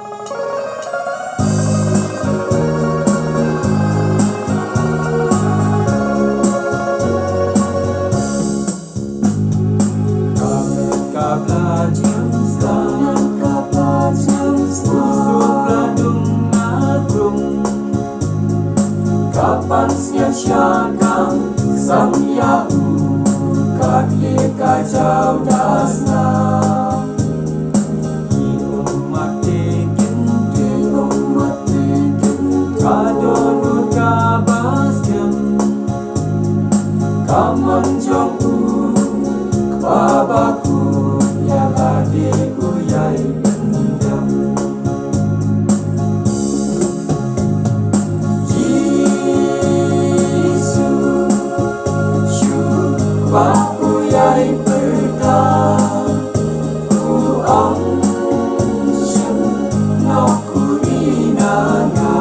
Kapan siang-siang sang yau kaki kacau dasna ki umat tekin kado nur kabaskem kaman jong u babaku ya lagi uyai bendam Ba uyai perda uang shem no kurinanga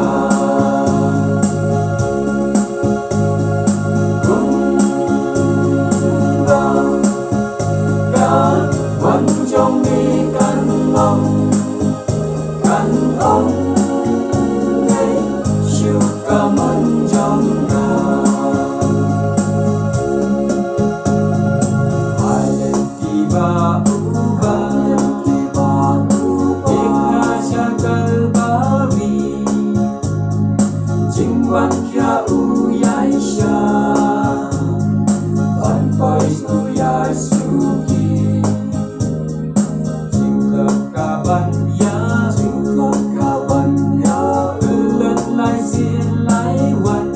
kumba ga wan jong mi kan ong ngay shu ka man jong ga Jngem kia uyai sha Van boy uyai suki Jngem kaban ya Ulet lai xin lai wat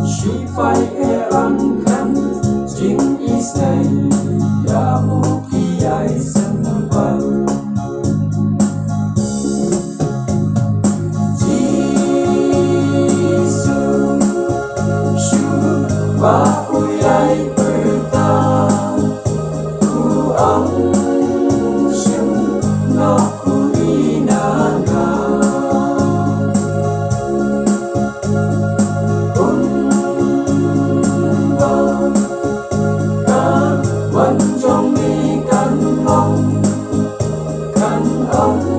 Shi phai e răng khăn Jing is nay Ya mu kiai sempat Ba uyai perda uang shem no kurinanga kumba ka wan jong mi kan ong